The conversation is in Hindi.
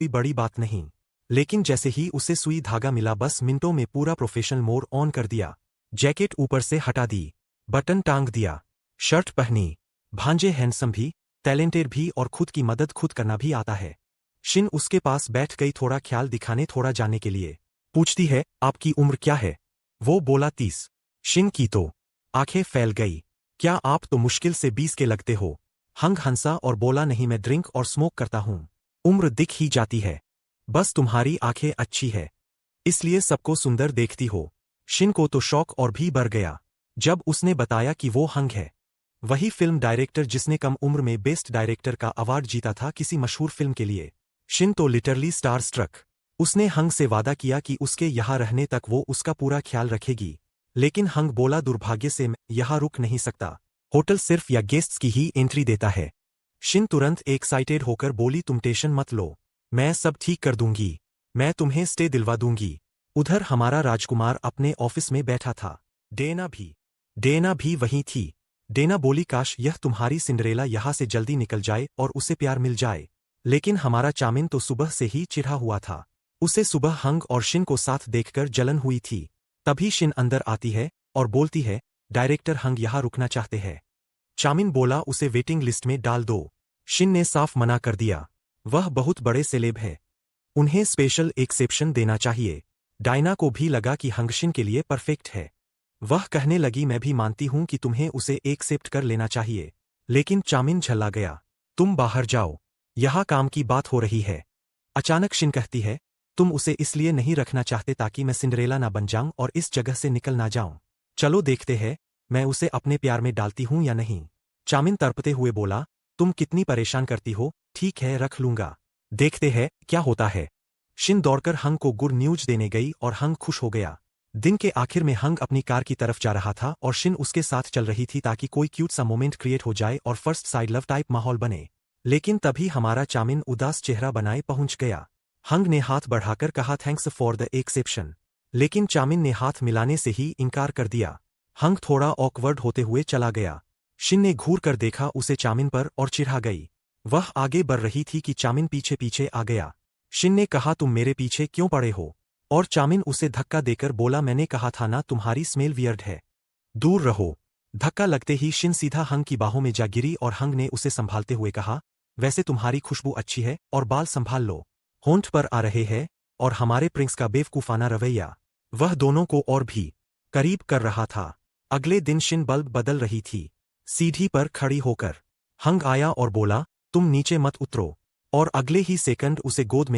कोई बड़ी बात नहीं। लेकिन जैसे ही उसे सुई धागा मिला बस मिनटों में पूरा प्रोफेशनल मोड ऑन कर दिया। जैकेट ऊपर से हटा दी, बटन टांग दिया, शर्ट पहनी। भांजे हैंडसम भी, टैलेंटेड भी और खुद की मदद खुद करना भी आता है। शिन उसके पास बैठ गई थोड़ा ख्याल दिखाने थोड़ा जाने के लिए। पूछती है, आपकी उम्र क्या है? वो बोला 30। शिन की तो आंखें फैल गई। क्या आप तो मुश्किल से 20 के लगते हो। हंग हंसा और बोला नहीं मैं ड्रिंक और स्मोक करता हूं। उम्र दिख ही जाती है। बस तुम्हारी आंखें अच्छी है, इसलिए सबको सुंदर देखती हो। शिन को तो शौक और भी बढ़ गया जब उसने बताया कि वो हंग है। वही फिल्म डायरेक्टर जिसने कम उम्र में बेस्ट डायरेक्टर का अवार्ड जीता था किसी मशहूर फिल्म के लिए। शिन तो लिटरली स्टार स्ट्रक। उसने हंग से वादा किया कि उसके यहाँ रहने तक वो उसका पूरा ख्याल रखेगी। लेकिन हंग बोला दुर्भाग्य से मैं यहाँ रुक नहीं सकता। होटल सिर्फ या गेस्ट्स की ही एंट्री देता है। शिन तुरंत एक्साइटेड होकर बोली तुम टेंशन मत लो, मैं सब ठीक कर दूंगी, मैं तुम्हें स्टे दिलवा दूंगी। उधर हमारा राजकुमार अपने ऑफिस में बैठा था। डेना भी वहीं थी। डेना बोली काश यह तुम्हारी सिंड्रेला यहाँ से जल्दी निकल जाए और उसे प्यार मिल जाए। लेकिन हमारा चामिन तो सुबह से ही चिढ़ा हुआ था। उसे सुबह हंग और शिन को साथ देखकर जलन हुई थी। तभी शिन अंदर आती है और बोलती है, डायरेक्टर हंग यहाँ रुकना चाहते हैं। चामिन बोला उसे वेटिंग लिस्ट में डाल दो। शिन ने साफ मना कर दिया। वह बहुत बड़े सेलेब है, उन्हें स्पेशल एक्सेप्शन देना चाहिए। डायना को भी लगा कि हंग शिन के लिए परफेक्ट है। वह कहने लगी मैं भी मानती हूं कि तुम्हें उसे एक्सेप्ट कर लेना चाहिए। लेकिन चामिन झल्ला गया। तुम बाहर जाओ, यहाँ काम की बात हो रही है। अचानक शिन कहती है, तुम उसे इसलिए नहीं रखना चाहते ताकि मैं सिंड्रेला ना बन जाऊं और इस जगह से निकल ना जाऊं। चलो देखते हैं मैं उसे अपने प्यार में डालती हूं या नहीं। चामिन तड़पते हुए बोला, तुम कितनी परेशान करती हो, ठीक है रख लूंगा, देखते हैं क्या होता है। शिन दौड़कर हंग को गुड न्यूज देने गई और हंग खुश हो गया। दिन के आखिर में हंग अपनी कार की तरफ जा रहा था और शिन उसके साथ चल रही थी ताकि कोई क्यूट सा मोमेंट क्रिएट हो जाए और फर्स्ट साइड लव टाइप माहौल बने। लेकिन तभी हमारा चामिन उदास चेहरा बनाए पहुंच गया। हंग ने हाथ बढ़ाकर कहा थैंक्स फॉर द एक्सेप्शन। लेकिन चामिन ने हाथ मिलाने से ही इनकार कर दिया। हंग थोड़ा ऑकवर्ड होते हुए चला गया। शिन ने घूर कर देखा उसे चामिन पर और चिढ़ा गई। वह आगे बढ़ रही थी कि चामिन पीछे पीछे आ गया। शिन ने कहा तुम मेरे पीछे क्यों पड़े हो? और चामिन उसे धक्का देकर बोला मैंने कहा था ना तुम्हारी स्मेल वियर्ड है, दूर रहो। धक्का लगते ही शिन सीधा हंग की बाहों में जा गिरी और हंग ने उसे संभालते हुए कहा, वैसे तुम्हारी खुशबू अच्छी है और बाल संभाल लो, होंठ पर आ रहे हैं। और हमारे प्रिंस का बेवकूफाना रवैया वह दोनों को और भी करीब कर रहा था। अगले दिन शिन बल्ब बदल रही थी। सीढ़ी पर खड़ी होकर हंग आया और बोला, तुम नीचे मत उतरो। और अगले ही सेकंड उसे गोद में